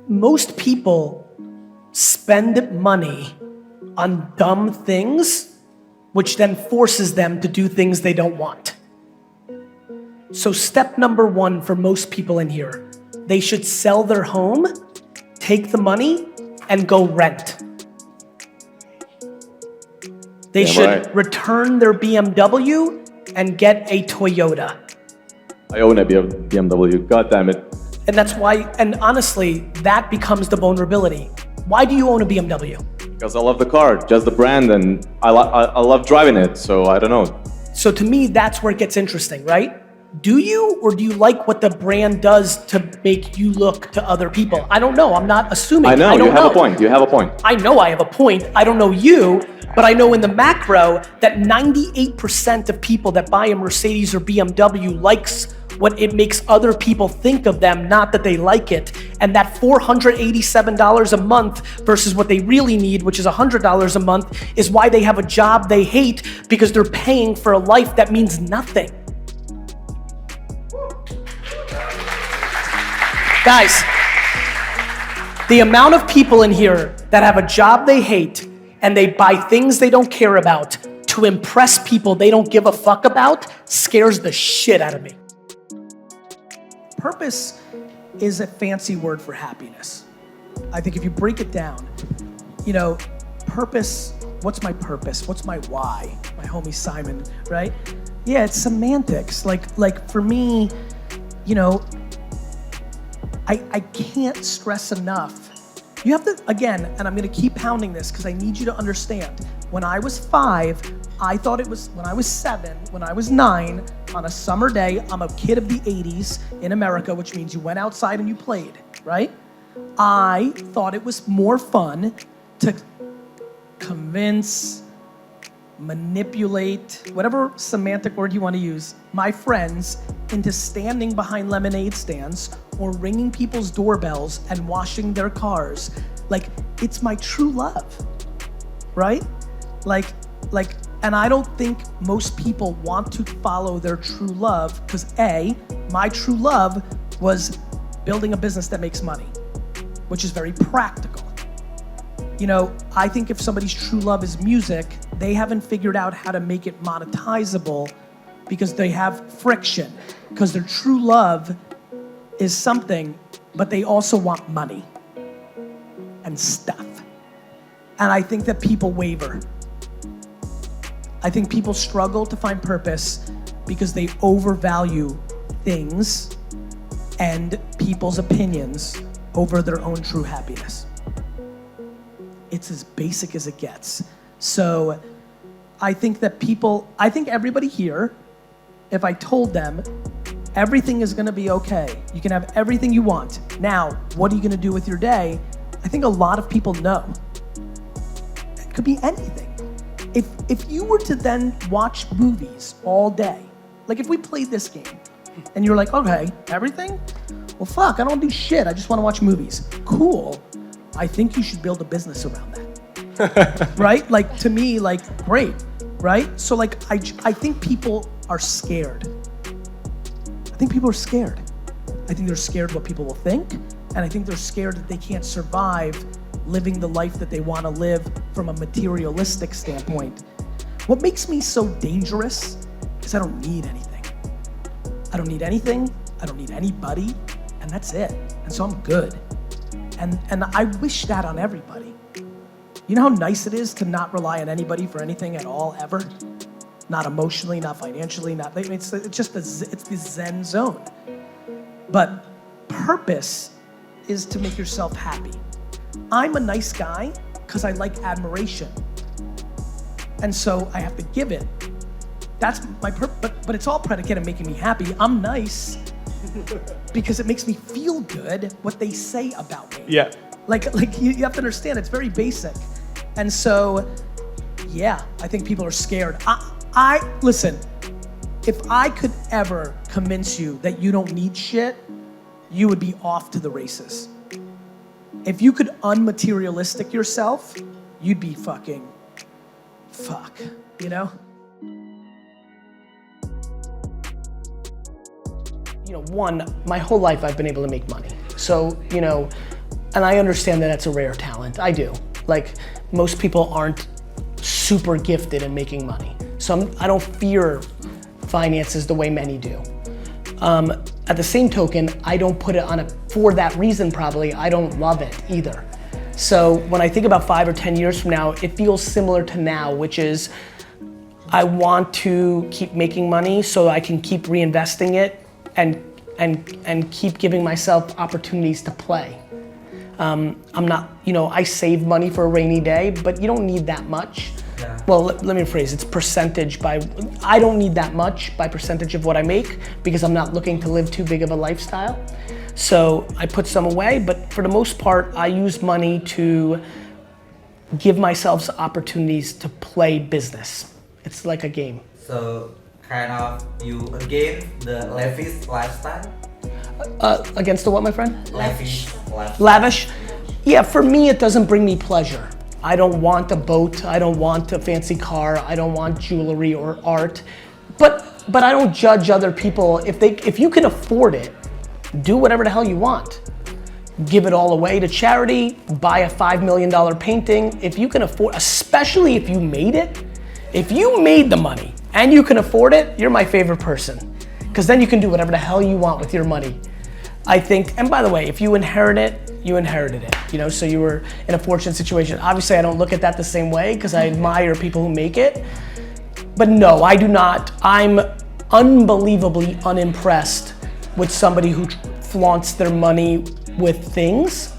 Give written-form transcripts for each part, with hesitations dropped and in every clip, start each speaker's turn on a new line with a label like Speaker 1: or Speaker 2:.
Speaker 1: most people spend money on dumb things, which then forces them to do things they don't want. So step number one for most people in here, they should sell their home, take the money, and go rent. They should return their BMW and get a Toyota.
Speaker 2: I own a BMW, God damn it.
Speaker 1: And that's why, and honestly, that becomes the vulnerability. Why do you own a BMW?
Speaker 2: Because I love the car, just the brand, and I love driving it, so I don't know.
Speaker 1: So to me, that's where it gets interesting, right? Do you, or do you like what the brand does to make you look to other people? I don't know, I'm not assuming.
Speaker 2: I know, you have a point, you have a point.
Speaker 1: I know I have a point, I don't know you, but I know in the macro that 98% of people that buy a Mercedes or BMW likes what it makes other people think of them, not that they like it. And that $487 a month versus what they really need, which is $100 a month, is why they have a job they hate, because they're paying for a life that means nothing. Guys, the amount of people in here that have a job they hate and they buy things they don't care about to impress people they don't give a fuck about scares the shit out of me. Purpose is a fancy word for happiness. I think if you break it down, purpose, what's my purpose? What's my why? My homie Simon, right? Yeah, it's semantics. Like for me, I can't stress enough. You have to, again, and I'm gonna keep pounding this because I need you to understand. When I was 5, I thought it was, when I was 7, when I was 9, on a summer day, I'm a kid of the 80s in America, which means you went outside and you played, right? I thought it was more fun to convince, manipulate, whatever semantic word you want to use, my friends into standing behind lemonade stands or ringing people's doorbells and washing their cars. Like, it's my true love, right? And I don't think most people want to follow their true love because my true love was building a business that makes money, which is very practical. I think if somebody's true love is music, they haven't figured out how to make it monetizable because they have friction, because their true love is something, but they also want money and stuff. And I think that people waver. I think people struggle to find purpose because they overvalue things and people's opinions over their own true happiness. It's as basic as it gets. So I think that everybody here, if I told them everything is gonna be okay, you can have everything you want. Now, what are you gonna do with your day? I think a lot of people know. It could be anything. If you were to then watch movies all day, like if we played this game and you're like, okay, everything? Well, fuck, I don't do shit. I just want to watch movies. Cool. I think you should build a business around that. Right? Like, to me, great, right? So I think people are scared. I think people are scared. I think they're scared what people will think, and I think they're scared that they can't survive living the life that they want to live from a materialistic standpoint. What makes me so dangerous is I don't need anything. I don't need anything, I don't need anybody, and that's it. And so I'm good. And I wish that on everybody. You know how nice it is to not rely on anybody for anything at all, ever? Not emotionally, not financially, it's just it's the Zen zone. But purpose is to make yourself happy. I'm a nice guy because I like admiration. And so I have to give it. That's my purpose, but it's all predicated on making me happy. I'm nice because it makes me feel good what they say about me.
Speaker 2: Yeah.
Speaker 1: Like you have to understand, it's very basic. And so, yeah, I think people are scared. Listen, if I could ever convince you that you don't need shit, you would be off to the races. If you could unmaterialistic yourself, you'd be fucking fuck, One, my whole life I've been able to make money. So, and I understand that that's a rare talent. I do. Like, most people aren't super gifted in making money. So I don't fear finances the way many do. At the same token, I don't put it on for that reason probably, I don't love it either. So when I think about 5 or 10 years from now, it feels similar to now, which is I want to keep making money so I can keep reinvesting it and keep giving myself opportunities to play. I'm not, I save money for a rainy day, but you don't need that much. Yeah. Well, let me rephrase, it's percentage I don't need that much by percentage of what I make because I'm not looking to live too big of a lifestyle. So I put some away, but for the most part, I use money to give myself opportunities to play business. It's like a game.
Speaker 3: So kind of you against the lavish lifestyle?
Speaker 1: Against the what, my friend?
Speaker 3: Lavish.
Speaker 1: Lavish? Yeah, for me, it doesn't bring me pleasure. I don't want a boat, I don't want a fancy car, I don't want jewelry or art. But I don't judge other people. If you can afford it, do whatever the hell you want. Give it all away to charity, buy a $5 million painting. If you can afford, especially if you made it, if you made the money and you can afford it, you're my favorite person. Because then you can do whatever the hell you want with your money. I think, and by the way, if you inherit it, you inherited it, so you were in a fortunate situation. Obviously, I don't look at that the same way because I admire people who make it. But no, I do not. I'm unbelievably unimpressed with somebody who flaunts their money with things.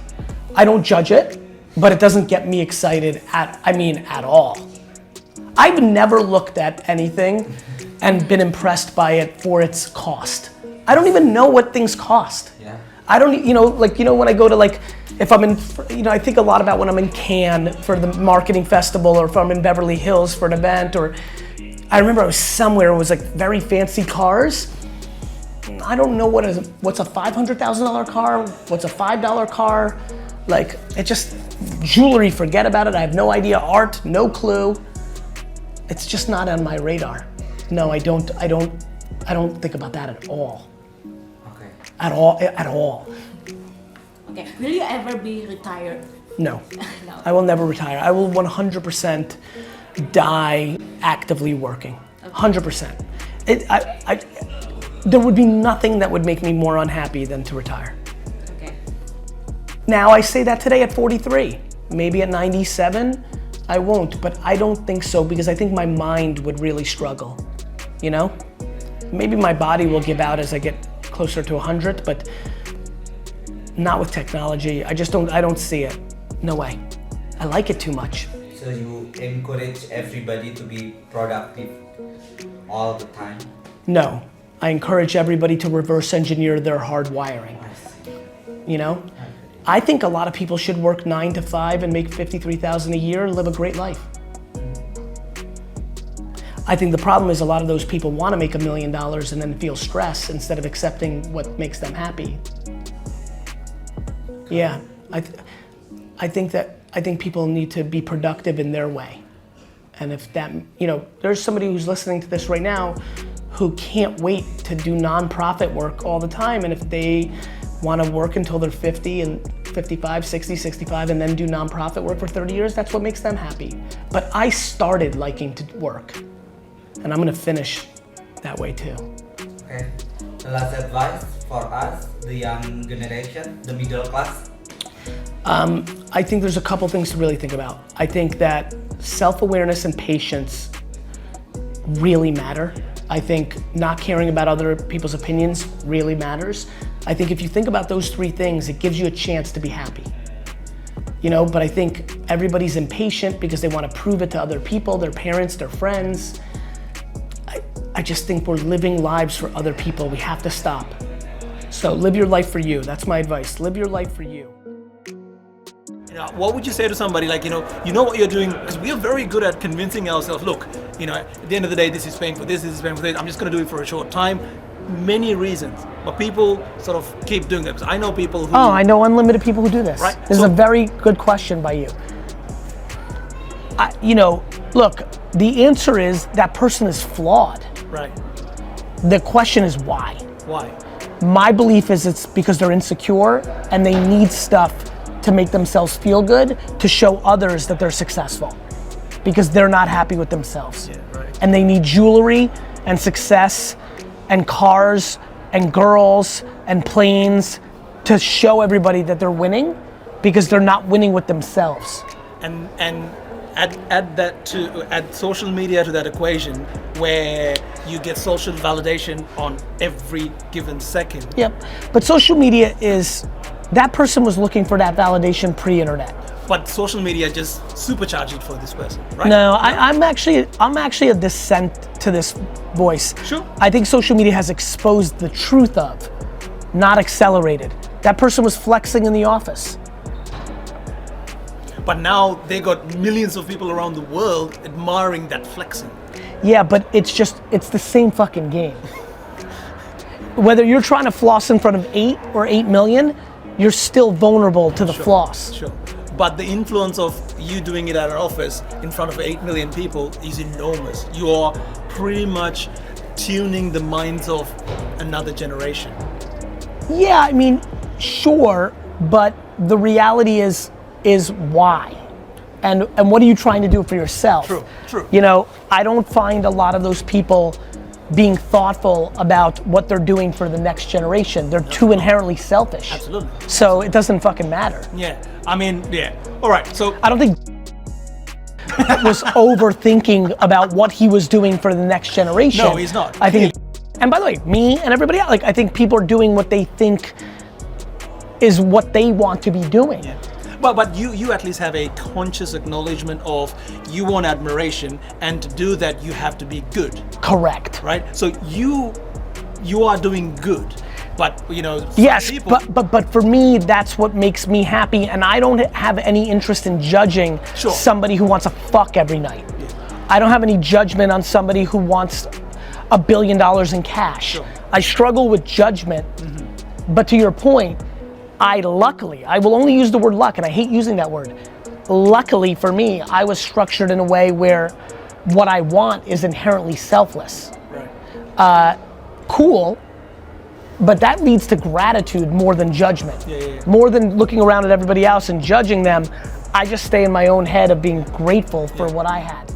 Speaker 1: I don't judge it, but it doesn't get me excited at all. I've never looked at anything and been impressed by it for its cost. I don't even know what things cost. Yeah. I don't, when I go to if I'm in, I think a lot about when I'm in Cannes for the marketing festival or if I'm in Beverly Hills for an event, or I remember I was somewhere, it was like very fancy cars. I don't know what's a $500,000 car, what's a $5 car. It just, jewelry, forget about it. I have no idea, art, no clue. It's just not on my radar. No, I don't think about that at all.
Speaker 3: Okay.
Speaker 1: At all.
Speaker 4: Okay, will you ever be retired?
Speaker 1: No.
Speaker 4: No.
Speaker 1: I will never retire. I will 100% die actively working. Okay. 100%. There would be nothing that would make me more unhappy than to retire.
Speaker 4: Okay.
Speaker 1: Now I say that today at 43. Maybe at 97, I won't, but I don't think so because I think my mind would really struggle, Maybe my body will give out as I get closer to 100, but not with technology. I don't see it. No way. I like it too much.
Speaker 3: So you encourage everybody to be productive all the time?
Speaker 1: No. I encourage everybody to reverse engineer their hardwiring. I think a lot of people should work 9 to 5 and make $53,000 a year and live a great life. I think the problem is a lot of those people want to make $1 million and then feel stress instead of accepting what makes them happy. Yeah, I think people need to be productive in their way. And if that, there's somebody who's listening to this right now who can't wait to do nonprofit work all the time, and if they want to work until they're 50 and 55, 60, 65, and then do nonprofit work for 30 years, that's what makes them happy. But I started liking to work, and I'm gonna finish that way too.
Speaker 3: Okay, the last advice for us, the young generation, the middle class?
Speaker 1: I think there's a couple things to really think about. I think that self-awareness and patience really matter. I think not caring about other people's opinions really matters. I think if you think about those 3 things, it gives you a chance to be happy. But I think everybody's impatient because they want to prove it to other people, their parents, their friends. I just think we're living lives for other people. We have to stop. So live your life for you. That's my advice. Live your life for you.
Speaker 5: What would you say to somebody what you're doing, because we are very good at convincing ourselves, look, at the end of the day, this is paying for this is paying for this, I'm just going to do it for a short time. Many reasons, but people sort of keep doing that. I know people who...
Speaker 1: Oh, I know unlimited people who do this.
Speaker 5: Right.
Speaker 1: This is a very good question by you. Look, the answer is that person is flawed.
Speaker 5: Right.
Speaker 1: The question is why?
Speaker 5: Why?
Speaker 1: My belief is it's because they're insecure and they need stuff to make themselves feel good, to show others that they're successful, because they're not happy with themselves.
Speaker 5: Yeah, right.
Speaker 1: And they need jewelry and success and cars and girls and planes to show everybody that they're winning, because they're not winning with themselves.
Speaker 5: And add social media to that equation, where you get social validation on every given second.
Speaker 1: Yep, but social media is, that person was looking for that validation pre-internet.
Speaker 5: But social media just supercharge it for this person, right?
Speaker 1: No, I'm actually a dissent to this voice.
Speaker 5: Sure.
Speaker 1: I think social media has exposed the truth of, not accelerated. That person was flexing in the office.
Speaker 5: But now they got millions of people around the world admiring that flexing.
Speaker 1: Yeah, but it's the same fucking game. Whether you're trying to floss in front of 8 or 8 million, you're still vulnerable to the floss.
Speaker 5: Sure. But the influence of you doing it at an office in front of 8 million people is enormous. You are pretty much tuning the minds of another generation.
Speaker 1: Yeah, I mean, sure, but the reality is why? And what are you trying to do for yourself?
Speaker 5: True.
Speaker 1: You know, I don't find a lot of those people being thoughtful about what they're doing for the next generation. They're too inherently selfish.
Speaker 5: Absolutely.
Speaker 1: So it doesn't fucking matter.
Speaker 5: Yeah, I mean, yeah. All right, so
Speaker 1: I don't think was overthinking about what he was doing for the next generation.
Speaker 5: No, he's not.
Speaker 1: I think, and by the way, me and everybody else, like, I think people are doing what they think is what they want to be doing.
Speaker 5: Yeah. But you at least have a conscious acknowledgement of you want admiration, and to do that you have to be good.
Speaker 1: Correct.
Speaker 5: Right? So you are doing good. But you know,
Speaker 1: yes,
Speaker 5: people,
Speaker 1: but for me, that's what makes me happy, and I don't have any interest in judging
Speaker 5: Sure.
Speaker 1: somebody who wants to fuck every night.
Speaker 5: Yeah.
Speaker 1: I don't have any judgment on somebody who wants $1 billion in cash.
Speaker 5: Sure.
Speaker 1: I struggle with judgment, but to your point, I will only use the word luck, and I hate using that word. Luckily for me, I was structured in a way where what I want is inherently selfless.
Speaker 5: right.
Speaker 1: Cool, but that leads to gratitude more than judgment.
Speaker 5: Yeah.
Speaker 1: More than looking around at everybody else and judging them, I just stay in my own head of being grateful for what I had.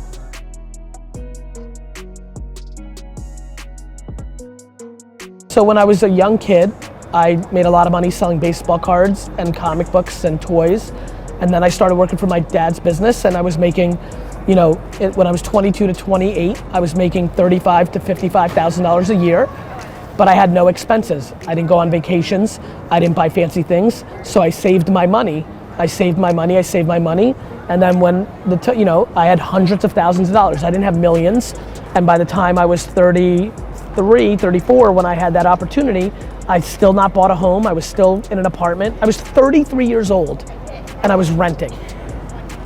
Speaker 1: So when I was a young kid, I made a lot of money selling baseball cards and comic books and toys. And then I started working for my dad's business, and I was making, when I was 22 to 28, I was making $35,000 to $55,000 a year, but I had no expenses. I didn't go on vacations. I didn't buy fancy things. So I saved my money. And then when I had hundreds of thousands of dollars. I didn't have millions. And by the time I was 33, 34, when I had that opportunity, I'd still not bought a home. I was still in an apartment. I was 33 years old and I was renting.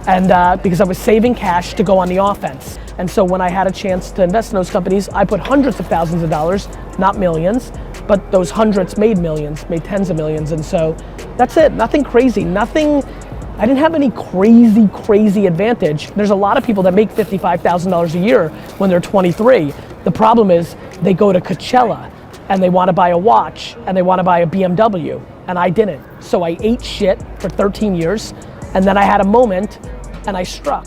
Speaker 1: And because I was saving cash to go on the offense. And so when I had a chance to invest in those companies, I put hundreds of thousands of dollars, not millions, but those hundreds made millions, made tens of millions. And so that's it, nothing crazy, I didn't have any crazy advantage. There's a lot of people that make $55,000 a year when they're 23. The problem is they go to Coachella and they want to buy a watch and they want to buy a BMW, and I didn't. So I ate shit for 13 years, and then I had a moment and I struck.